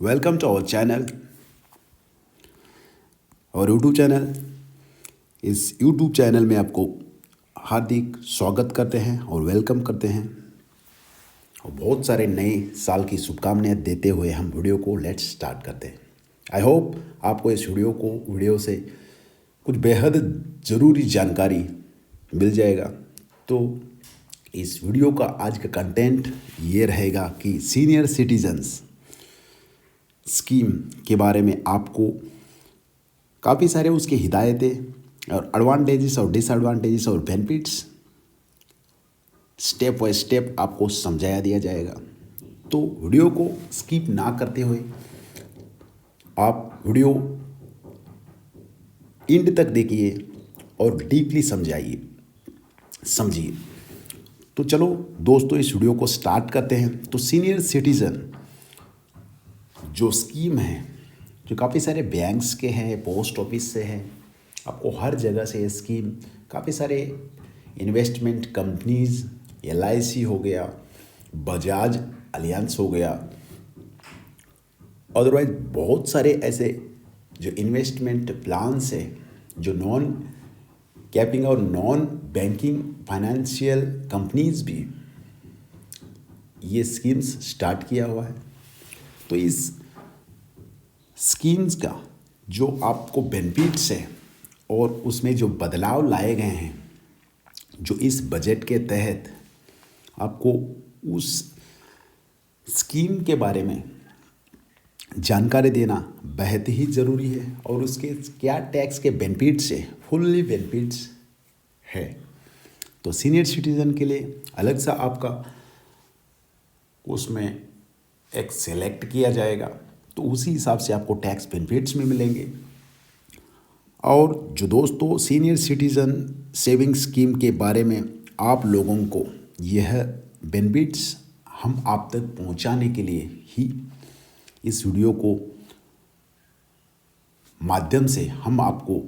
Welcome to our channel और YouTube channel. इस YouTube channel में आपको हार्दिक स्वागत करते हैं और वेलकम करते हैं और बहुत सारे नए साल की शुभकामनाएं देते हुए हम वीडियो को लेट्स स्टार्ट करते हैं। आई होप आपको इस वीडियो से कुछ बेहद ज़रूरी जानकारी मिल जाएगा। तो इस वीडियो का आज का कंटेंट ये रहेगा कि सीनियर सिटीजन्स स्कीम के बारे में आपको काफ़ी सारे उसके हिदायतें और एडवांटेजेस और डिसएडवांटेजेस और बेनिफिट्स स्टेप बाय स्टेप आपको समझाया दिया जाएगा। तो वीडियो को स्किप ना करते हुए आप वीडियो एंड तक देखिए और डीपली समझिए। तो चलो दोस्तों इस वीडियो को स्टार्ट करते हैं। तो सीनियर सिटीज़न जो स्कीम है, जो काफ़ी सारे बैंक्स के हैं, पोस्ट ऑफिस से हैं, आपको हर जगह से ये स्कीम, काफ़ी सारे इन्वेस्टमेंट कंपनीज, LIC हो गया, बजाज अलियांस हो गया, अदरवाइज बहुत सारे ऐसे जो इन्वेस्टमेंट प्लान्स है, जो नॉन कैपिंग और नॉन बैंकिंग फाइनेंशियल कंपनीज भी ये स्कीम्स स्टार्ट किया हुआ है। तो इस स्कीम्स का जो आपको बेनिफिट्स है और उसमें जो बदलाव लाए गए हैं, जो इस बजट के तहत आपको उस स्कीम के बारे में जानकारी देना बेहद ही ज़रूरी है और उसके क्या टैक्स के बेनिफिट्स है, फुल्ली बेनिफिट्स है। तो सीनियर सिटीज़न के लिए अलग सा आपका उसमें एक सेलेक्ट किया जाएगा, तो उसी हिसाब से आपको टैक्स बेनिफिट्स में मिलेंगे। और जो दोस्तों सीनियर सिटीज़न सेविंग स्कीम के बारे में आप लोगों को यह बेनिफिट्स हम आप तक पहुंचाने के लिए ही इस वीडियो को माध्यम से हम आपको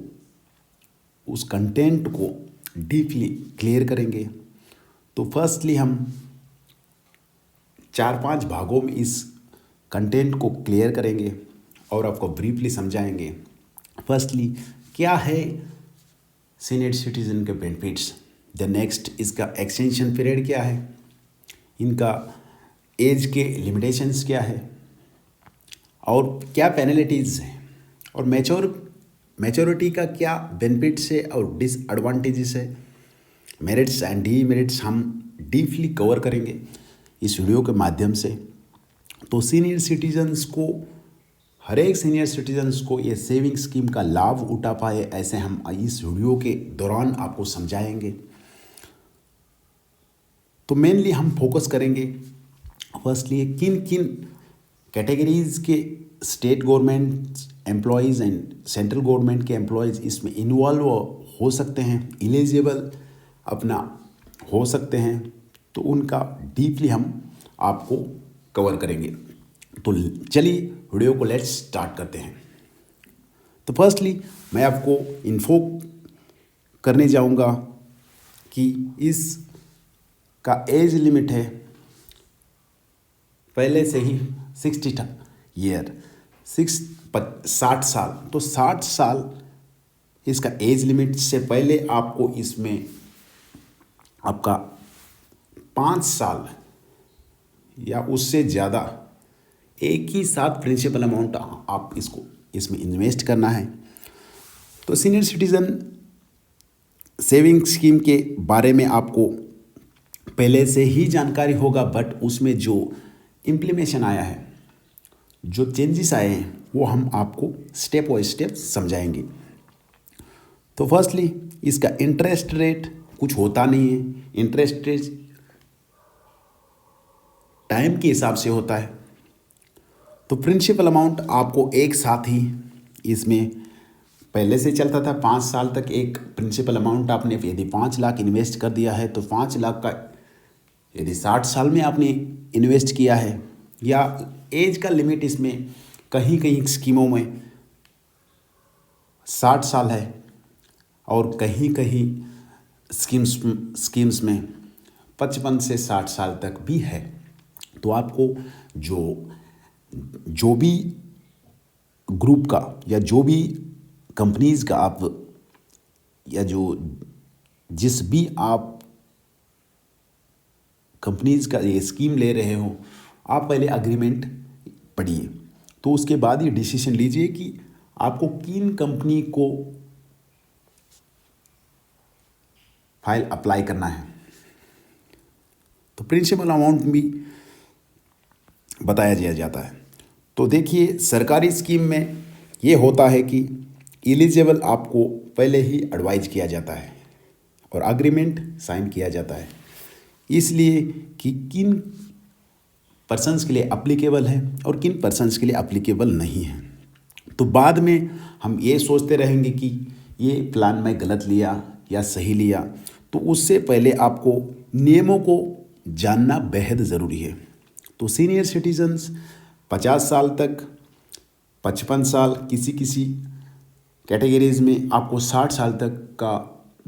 उस कंटेंट को डीपली क्लियर करेंगे। तो फर्स्टली हम 4-5 भागों में इस कंटेंट को क्लियर करेंगे और आपको ब्रीफली समझाएंगे। फर्स्टली क्या है सीनियर सिटीज़न के बेनिफिट्स, द नेक्स्ट इसका एक्सटेंशन पीरियड क्या है, इनका एज के लिमिटेशंस क्या है और क्या पेनल्टीज़ हैं, और मैच्योरिटी का क्या बेनिफिट्स है और डिसएडवांटेजेस है, मेरिट्स एंड डीमेरिट्स हम डीपली कवर करेंगे इस वीडियो के माध्यम से। तो सीनियर सिटीजन्स को, हर एक सीनियर सिटीजन्स को ये सेविंग स्कीम का लाभ उठा पाए, ऐसे हम इस वीडियो के दौरान आपको समझाएंगे। तो मेनली हम फोकस करेंगे फर्स्टली किन किन कैटेगरीज के state government employees and central government के एम्प्लॉयज़ इसमें इन्वॉल्व हो सकते हैं, एलिजिबल अपना हो सकते हैं। तो उनका डीपली हम आपको कवर करेंगे। तो चलिए वीडियो को लेट्स स्टार्ट करते हैं। तो फर्स्टली मैं आपको इन्फो करने जाऊंगा कि इस का एज लिमिट है पहले से ही 60 साल। तो 60 साल इसका एज लिमिट से पहले आपको इसमें आपका 5 साल या उससे ज़्यादा एक ही साथ प्रिंसिपल अमाउंट आप इसमें इन्वेस्ट करना है। तो सीनियर सिटीज़न सेविंग स्कीम के बारे में आपको पहले से ही जानकारी होगा, बट उसमें जो इम्प्लीमेशन आया है, जो चेंजेस आए हैं, वो हम आपको स्टेप बाय स्टेप समझाएंगे। तो फर्स्टली इसका इंटरेस्ट रेट कुछ होता नहीं है, इंटरेस्ट रेट टाइम के हिसाब से होता है। तो प्रिंसिपल अमाउंट आपको एक साथ ही इसमें पहले से चलता था 5 साल तक एक प्रिंसिपल अमाउंट आपने, यदि 5 लाख इन्वेस्ट कर दिया है तो 5 लाख का यदि 60 साल में आपने इन्वेस्ट किया है, या एज का लिमिट इसमें कहीं कहीं स्कीमों में 60 साल है और कहीं कहीं स्कीम्स में 55 से 60 साल तक भी है। तो आपको जो जो भी ग्रुप का या जो भी कंपनीज का आप या जो जिस भी आप कंपनीज का ये स्कीम ले रहे हो, आप पहले अग्रीमेंट पढ़िए। तो उसके बाद ये डिसीजन लीजिए कि आपको किन कंपनी को फाइल अप्लाई करना है। तो प्रिंसिपल अमाउंट भी बताया दिया जाता है। तो देखिए, सरकारी स्कीम में ये होता है कि एलिजिबल आपको पहले ही एडवाइज किया जाता है और अग्रीमेंट साइन किया जाता है, इसलिए कि किन पर्सन्स के लिए अप्लीकेबल है और किन पर्सन्स के लिए अप्लीकेबल नहीं है। तो बाद में हम ये सोचते रहेंगे कि ये प्लान मैं गलत लिया या सही लिया। तो उससे पहले आपको नियमों को जानना बेहद ज़रूरी है। तो सीनियर सिटीजन्स 50 साल तक, 55 साल, किसी किसी कैटेगरीज में आपको 60 साल तक का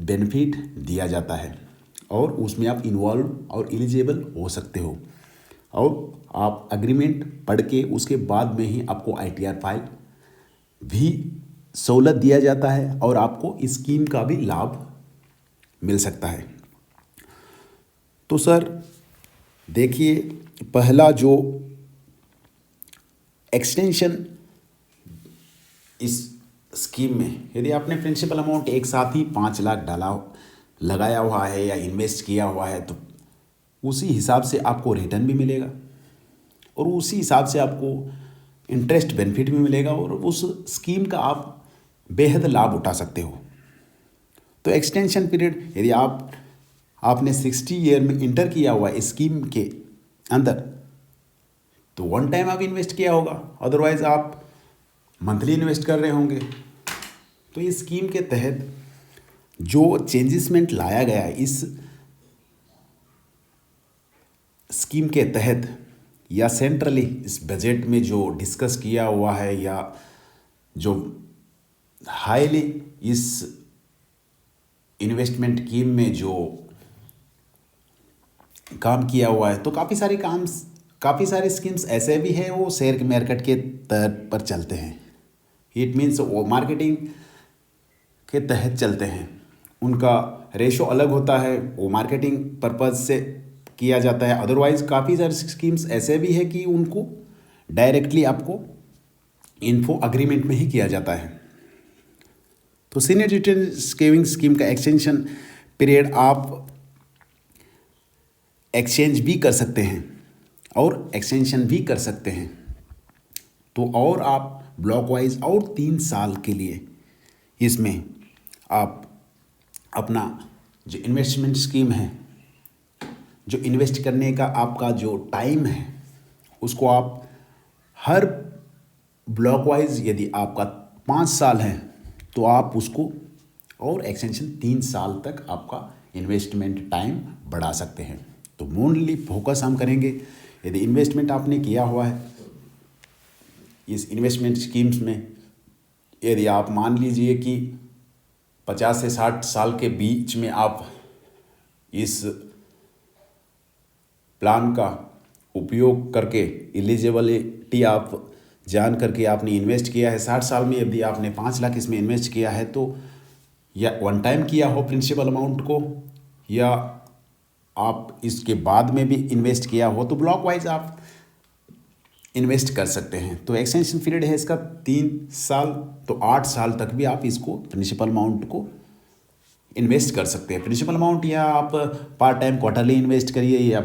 बेनिफिट दिया जाता है और उसमें आप इन्वॉल्व और एलिजिबल हो सकते हो। और आप एग्रीमेंट पढ़ के उसके बाद में ही आपको ITR फाइल भी सहूलत दिया जाता है और आपको इस स्कीम का भी लाभ मिल सकता है। तो सर देखिए, पहला जो एक्सटेंशन इस स्कीम में, यदि आपने प्रिंसिपल अमाउंट एक साथ ही 5 लाख लगाया हुआ है या इन्वेस्ट किया हुआ है, तो उसी हिसाब से आपको रिटर्न भी मिलेगा और उसी हिसाब से आपको इंटरेस्ट बेनिफिट भी मिलेगा और उस स्कीम का आप बेहद लाभ उठा सकते हो। तो एक्सटेंशन पीरियड, यदि आपने 60 ईयर में इंटर किया हुआ इस स्कीम के अंदर, तो वन टाइम आप इन्वेस्ट किया होगा, अदरवाइज आप मंथली इन्वेस्ट कर रहे होंगे। तो इस स्कीम के तहत जो चेंजेसमेंट लाया गया है इस स्कीम के तहत, या सेंट्रली इस बजट में जो डिस्कस किया हुआ है या जो हाईली इस इन्वेस्टमेंट स्कीम में जो काम किया हुआ है, तो काफ़ी सारे स्कीम्स ऐसे भी हैं वो शेयर मार्केट के तौर पर चलते हैं। इट मीन्स वो मार्केटिंग के तहत चलते हैं, उनका रेशो अलग होता है, वो मार्केटिंग पर्पज़ से किया जाता है। अदरवाइज़ काफ़ी सारे स्कीम्स ऐसे भी है कि उनको डायरेक्टली आपको इन्फो अग्रीमेंट में ही किया जाता है। तो सीनियर सिटीजन सेविंग स्कीम का एक्सटेंशन पीरियड आप एक्सचेंज भी कर सकते हैं और एक्सटेंशन भी कर सकते हैं। तो और आप ब्लॉक वाइज और 3 साल के लिए इसमें आप अपना जो इन्वेस्टमेंट स्कीम है, जो इन्वेस्ट करने का आपका जो टाइम है, उसको आप हर ब्लॉक वाइज, यदि आपका 5 साल है तो आप उसको और एक्सटेंशन 3 साल तक आपका इन्वेस्टमेंट टाइम बढ़ा सकते हैं। तो मोनली फोकस हम करेंगे, यदि इन्वेस्टमेंट आपने किया हुआ है इस इन्वेस्टमेंट स्कीम्स में, यदि आप मान लीजिए कि 50 से 60 साल के बीच में आप इस प्लान का उपयोग करके एलिजिबिलिटी आप जान करके आपने इन्वेस्ट किया है, 60 साल में यदि आपने 5 लाख इसमें इन्वेस्ट किया है, तो या वन टाइम किया हो प्रिंसिपल अमाउंट को, या आप इसके बाद में भी इन्वेस्ट किया हो, तो ब्लॉक वाइज आप इन्वेस्ट कर सकते हैं। तो एक्सटेंशन पीरियड है इसका 3 साल, तो 8 साल तक भी आप इसको प्रिंसिपल अमाउंट को इन्वेस्ट कर सकते हैं। प्रिंसिपल अमाउंट या आप पार्ट टाइम क्वार्टरली इन्वेस्ट करिए या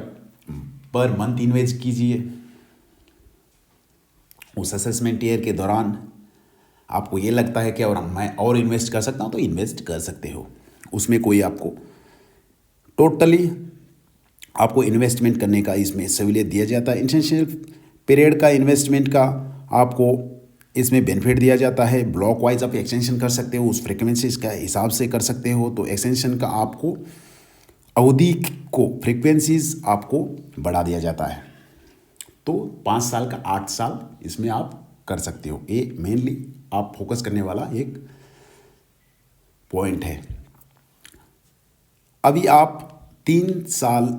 पर मंथ इन्वेस्ट कीजिए। उस असेसमेंट ईयर के दौरान आपको ये लगता है कि और मैं और इन्वेस्ट कर सकता हूँ, तो इन्वेस्ट कर सकते हो। उसमें कोई आपको टोटली आपको इन्वेस्टमेंट करने का इसमें सहूलियत दिया जाता है। इंटेंशियल पीरियड का इन्वेस्टमेंट का आपको इसमें बेनिफिट दिया जाता है। ब्लॉक वाइज आप एक्सटेंशन कर सकते हो, उस फ्रिक्वेंसीज का हिसाब से कर सकते हो। तो एक्सटेंशन का आपको अवधि को, फ्रिक्वेंसीज आपको बढ़ा दिया जाता है। तो 5 साल का 8 साल इसमें आप कर सकते हो। ये मेनली आप फोकस करने वाला एक पॉइंट है। अभी आप 3 साल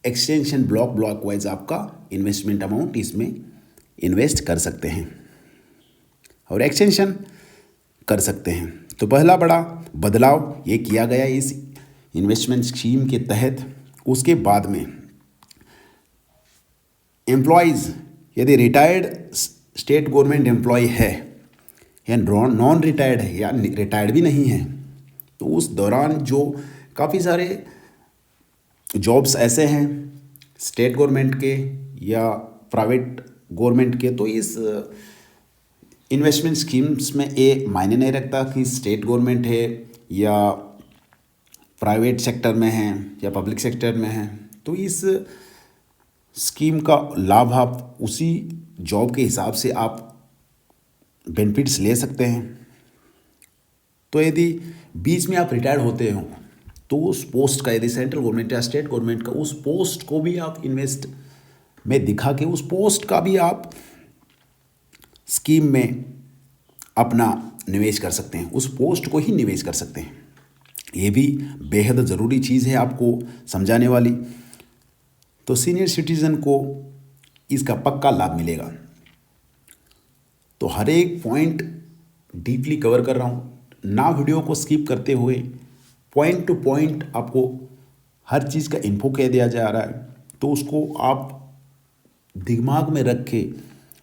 एक्सटेंशन ब्लॉक वाइज आपका इन्वेस्टमेंट अमाउंट इसमें इन्वेस्ट कर सकते हैं और एक्सटेंशन कर सकते हैं। तो पहला बड़ा बदलाव ये किया गया इस इन्वेस्टमेंट स्कीम के तहत। उसके बाद में एम्प्लॉयज़ यदि रिटायर्ड स्टेट गवर्नमेंट एम्प्लॉय है या नॉन रिटायर्ड है या रिटायर्ड भी नहीं है, तो उस दौरान जो काफ़ी सारे जॉब्स ऐसे हैं स्टेट गवर्नमेंट के या प्राइवेट गवर्नमेंट के, तो इस इन्वेस्टमेंट स्कीम्स में ये मायने नहीं रखता कि स्टेट गवर्नमेंट है या प्राइवेट सेक्टर में है या पब्लिक सेक्टर में है। तो इस स्कीम का लाभ आप उसी जॉब के हिसाब से आप बेनिफिट्स ले सकते हैं। तो यदि बीच में आप रिटायर्ड होते हो तो उस पोस्ट का, यदि सेंट्रल गवर्नमेंट या स्टेट गवर्नमेंट का, उस पोस्ट को भी आप इन्वेस्ट में दिखा के उस पोस्ट का भी आप स्कीम में अपना निवेश कर सकते हैं, उस पोस्ट को ही निवेश कर सकते हैं। ये भी बेहद ज़रूरी चीज़ है आपको समझाने वाली। तो सीनियर सिटीज़न को इसका पक्का लाभ मिलेगा। तो हर एक पॉइंट डीपली कवर कर रहा हूँ, ना वीडियो को स्किप करते हुए पॉइंट टू पॉइंट आपको हर चीज़ का इन्फो कह दिया जा रहा है। तो उसको आप दिमाग में रख के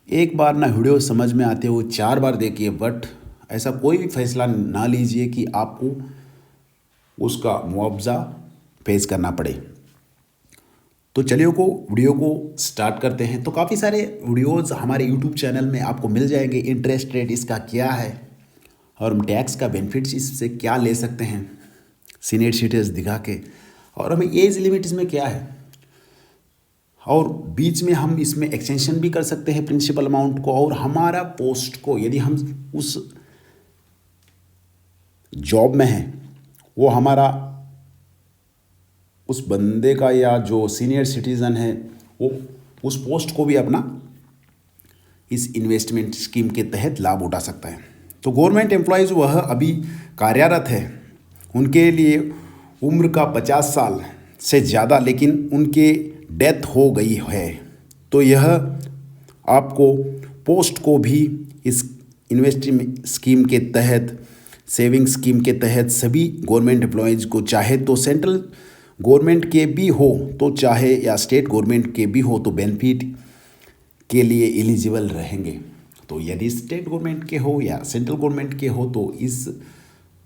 एक बार ना वीडियो समझ में आते हुए 4 बार देखिए, बट ऐसा कोई भी फैसला ना लीजिए कि आपको उसका मुआवजा पेश करना पड़े। तो चलिए वीडियो को स्टार्ट करते हैं। तो काफ़ी सारे वीडियोज़ हमारे यूट्यूब चैनल में आपको मिल जाएंगे। इंटरेस्ट रेट इसका क्या है और हम टैक्स का बेनिफिट्स इससे क्या ले सकते हैं सीनियर सिटीजन दिखा के, और हमें एज लिमिट इसमें क्या है, और बीच में हम इसमें एक्सटेंशन भी कर सकते हैं प्रिंसिपल अमाउंट को, और हमारा पोस्ट को यदि हम उस जॉब में हैं वो हमारा उस बंदे का या जो सीनियर सिटीज़न है वो उस पोस्ट को भी अपना इस इन्वेस्टमेंट स्कीम के तहत लाभ उठा सकता है। तो गवर्नमेंट एम्प्लॉयज़ वह अभी कार्यरत है, उनके लिए उम्र का 50 साल से ज़्यादा, लेकिन उनके डेथ हो गई है, तो यह आपको पोस्ट को भी इस इन्वेस्टमेंट स्कीम के तहत, सेविंग स्कीम के तहत सभी गवर्नमेंट एम्प्लॉयज़ को, चाहे तो सेंट्रल गवर्नमेंट के भी हो तो चाहे या स्टेट गवर्नमेंट के भी हो, तो बेनिफिट के लिए एलिजिबल रहेंगे। तो यदि स्टेट गवर्नमेंट के हो या सेंट्रल गवर्नमेंट के हो तो इस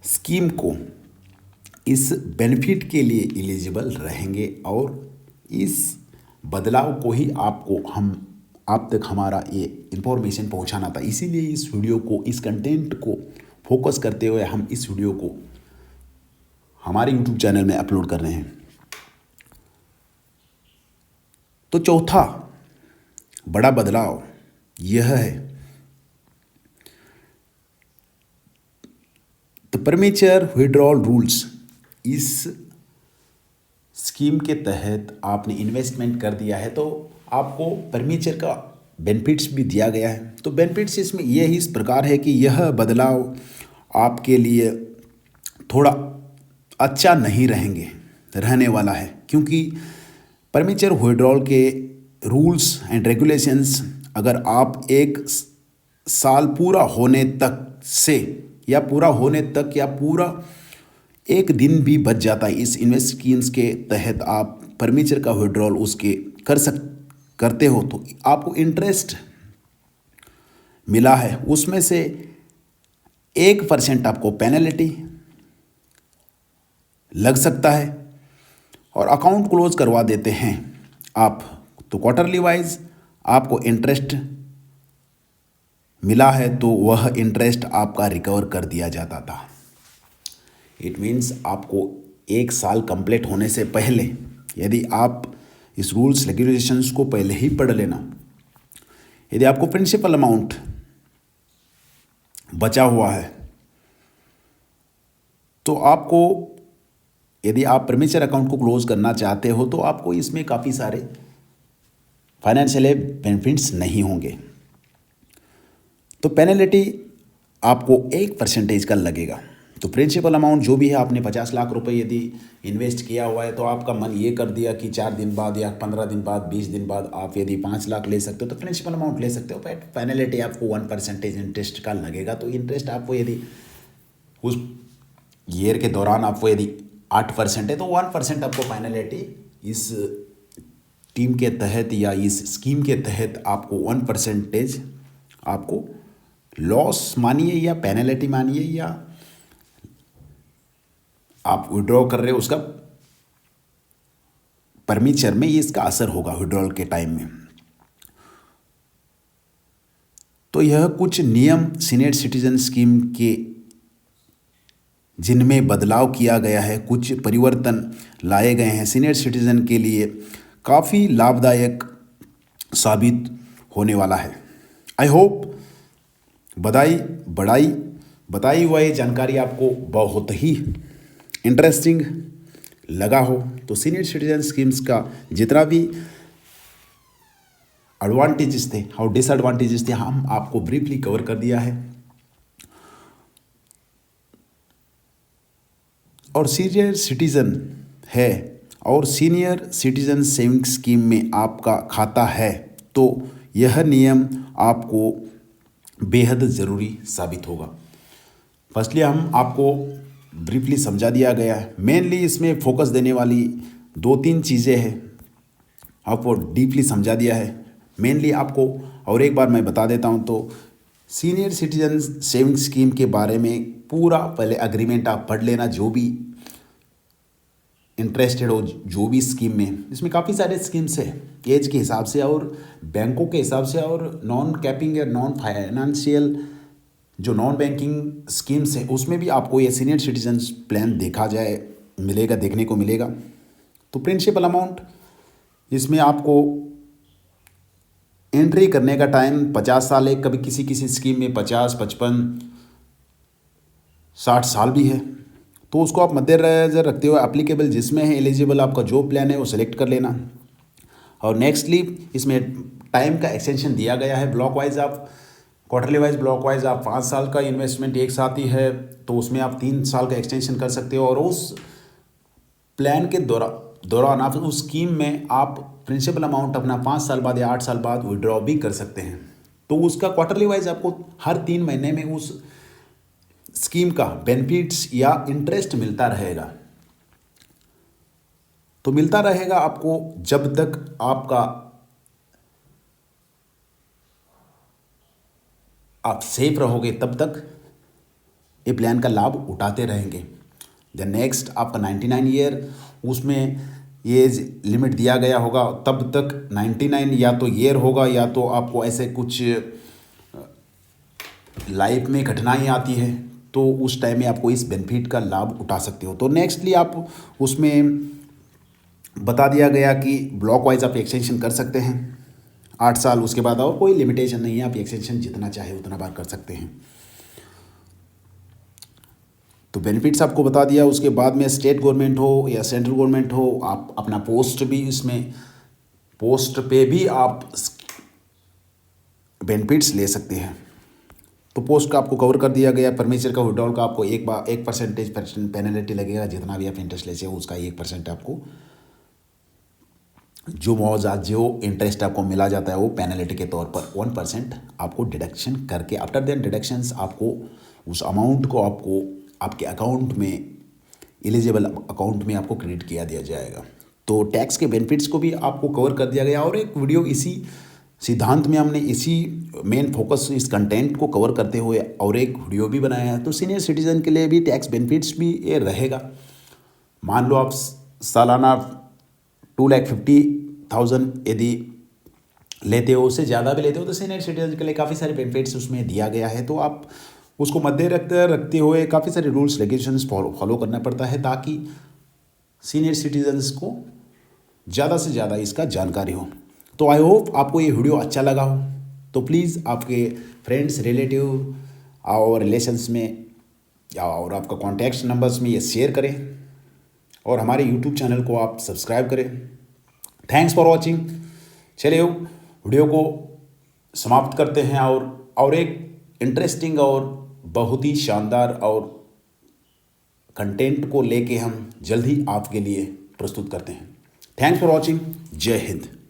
स्कीम को, इस बेनिफिट के लिए एलिजिबल रहेंगे। और इस बदलाव को ही आप तक हमारा ये इन्फॉर्मेशन पहुंचाना था, इसीलिए इस वीडियो को, इस कंटेंट को फोकस करते हुए हम इस वीडियो को हमारे यूट्यूब चैनल में अपलोड कर रहे हैं। तो चौथा बड़ा बदलाव यह है, तो प्रीमेच्योर विड्रॉल रूल्स। इस स्कीम के तहत आपने इन्वेस्टमेंट कर दिया है तो आपको प्रीमेच्योर का बेनिफिट्स भी दिया गया है। तो बेनिफिट्स इसमें यह इस प्रकार है कि यह बदलाव आपके लिए थोड़ा अच्छा नहीं रहने वाला है, क्योंकि प्रीमेच्योर विड्रॉल के रूल्स एंड रेगुलेशंस, अगर आप 1 साल पूरा होने तक या पूरा 1 दिन भी बच जाता है इस इन्वेस्ट स्कीम्स के तहत, आप प्रीमेच्योर का विड्रॉल उसके करते हो तो आपको इंटरेस्ट मिला है, उसमें से 1% आपको पेनल्टी लग सकता है और अकाउंट क्लोज करवा देते हैं आप। तो क्वार्टरली वाइज आपको इंटरेस्ट मिला है तो वह इंटरेस्ट आपका रिकवर कर दिया जाता था। इट मीन्स आपको 1 साल कंप्लीट होने से पहले, यदि आप इस रूल्स रेगुलेशंस को पहले ही पढ़ लेना, यदि आपको प्रिंसिपल अमाउंट बचा हुआ है तो आपको, यदि आप प्रीमेच्योर अकाउंट को क्लोज करना चाहते हो तो आपको इसमें काफ़ी सारे फाइनेंशियल बेनिफिट्स नहीं होंगे। तो पेनल्टी आपको 1% का लगेगा। तो प्रिंसिपल अमाउंट जो भी है, आपने 50 लाख रुपए यदि इन्वेस्ट किया हुआ है तो आपका मन ये कर दिया कि 4 दिन बाद या 15 दिन बाद 20 दिन बाद आप यदि 5 लाख ले सकते हो तो प्रिंसिपल अमाउंट ले सकते हो। बट पेनल्टी आपको 1% इंटरेस्ट का लगेगा। तो इंटरेस्ट आपको यदि उस ईयर के दौरान आपको यदि 8% है तो 1% आपको पेनल्टी इस टीम के तहत या इस स्कीम के तहत आपको 1% आपको लॉस मानिए या पेनल्टी मानिए या आप विड्रॉ कर रहे हो उसका परमिचर में इसका असर होगा विड्रॉल के टाइम में। तो यह कुछ नियम सीनियर सिटीजन स्कीम के जिनमें बदलाव किया गया है, कुछ परिवर्तन लाए गए हैं, सीनियर सिटीजन के लिए काफ़ी लाभदायक साबित होने वाला है। आई होप बताई हुआ ये जानकारी आपको बहुत ही इंटरेस्टिंग लगा हो। तो सीनियर सिटीजन स्कीम्स का जितना भी एडवांटेजेस थे और डिसएडवांटेजेस थे हम आपको ब्रीफली कवर कर दिया है। और सीनियर सिटीजन है और सीनियर सिटीजन सेविंग्स स्कीम में आपका खाता है तो यह नियम आपको बेहद ज़रूरी साबित होगा। फर्स्टली हम आपको ब्रीफली समझा दिया गया है। मेनली इसमें फोकस देने वाली 2-3 चीज़ें हैं, आपको डीपली समझा दिया है। मेनली आपको और एक बार मैं बता देता हूँ तो सीनियर सिटीजन सेविंग स्कीम के बारे में पूरा पहले एग्रीमेंट आप पढ़ लेना, जो भी इंटरेस्टेड हो जो भी स्कीम में। इसमें काफ़ी सारे स्कीम्स है एज के हिसाब से और बैंकों के हिसाब से और नॉन कैपिंग या नॉन फाइनेंशियल जो नॉन बैंकिंग स्कीम्स है उसमें भी आपको ये सीनियर सिटीजन प्लान देखने को मिलेगा। तो प्रिंसिपल अमाउंट इसमें आपको एंट्री करने का टाइम 50 साल है, कभी किसी किसी स्कीम में 50, 55, 60 साल भी है। तो उसको आप मद्देनजर रखते हुए एप्लीकेबल जिसमें है एलिजिबल आपका जो प्लान है वो सिलेक्ट कर लेना। और नेक्स्टली इसमें टाइम का एक्सटेंशन दिया गया है, ब्लॉक वाइज आप क्वार्टरली वाइज ब्लॉक वाइज आप 5 साल का इन्वेस्टमेंट एक साथ ही है तो उसमें आप 3 साल का एक्सटेंशन कर सकते हो। और उस प्लान के दौरान आप उस स्कीम में आप प्रिंसिपल अमाउंट अपना 5 साल बाद या 8 साल बाद विड्रॉ भी कर सकते हैं। तो उसका क्वार्टरली वाइज आपको हर 3 महीने में उस स्कीम का बेनिफिट्स या इंटरेस्ट मिलता रहेगा। तो मिलता रहेगा आपको जब तक आप सेफ रहोगे तब तक ये प्लान का लाभ उठाते रहेंगे। द नेक्स्ट आपका 99 ईयर उसमें ये लिमिट दिया गया होगा, तब तक 99 या तो ईयर होगा या तो आपको ऐसे कुछ लाइफ में घटनाएं आती है तो उस टाइम में आपको इस बेनिफिट का लाभ उठा सकते हो। तो नेक्स्टली आप उसमें बता दिया गया कि ब्लॉक वाइज आप एक्सटेंशन कर सकते हैं 8 साल, उसके बाद और कोई लिमिटेशन नहीं है, आप एक्सटेंशन जितना चाहे उतना बार कर सकते हैं। तो बेनिफिट्स आपको बता दिया। उसके बाद में स्टेट गवर्नमेंट हो या सेंट्रल गवर्नमेंट हो, आप अपना पोस्ट भी इसमें पोस्ट पे भी आप बेनिफिट्स ले सकते हैं। तो पोस्ट का आपको कवर कर दिया गया। परमिशन का विड्रॉल का आपको 1% पेनल्टी लगेगा, जितना भी आप इंटरेस्ट लेते हो उसका 1% आपको जो मुआवजा जो इंटरेस्ट आपको मिला जाता है वो पेनल्टी के तौर पर 1% आपको डिडक्शन करके आफ्टर देन डिडक्शंस आपको उस अमाउंट को आपको आपके अकाउंट में एलिजिबल अकाउंट में आपको क्रेडिट किया दिया जाएगा। तो टैक्स के बेनिफिट्स को भी आपको कवर कर दिया गया। और एक वीडियो इसी सिद्धांत में हमने इसी मेन फोकस इस कंटेंट को कवर करते हुए और एक वीडियो भी बनाया है। तो सीनियर सिटीजन के लिए भी टैक्स बेनिफिट्स भी ये रहेगा। मान लो आप सालाना 2,50,000 यदि लेते हो, उससे ज़्यादा भी लेते हो तो सीनियर सिटीजन के लिए काफ़ी सारे बेनिफिट्स उसमें दिया गया है। तो आप उसको मद्दे रखते हुए काफ़ी सारे रूल्स रेगुलेशंस फॉलो करना पड़ता है ताकि सीनियर सिटीजन्स को ज़्यादा से ज़्यादा इसका जानकारी हो। तो आई होप आपको ये वीडियो अच्छा लगा हो। तो प्लीज़ आपके फ्रेंड्स रिलेटिव और रिलेशंस में और आपका कॉन्टैक्ट नंबर्स में ये शेयर करें और हमारे यूट्यूब चैनल को आप सब्सक्राइब करें। Thanks for watching. चलिए वीडियो को समाप्त करते हैं और एक इंटरेस्टिंग और बहुत ही शानदार और कंटेंट को लेके हम जल्द ही आपके लिए प्रस्तुत करते हैं। Thanks for watching. जय हिंद।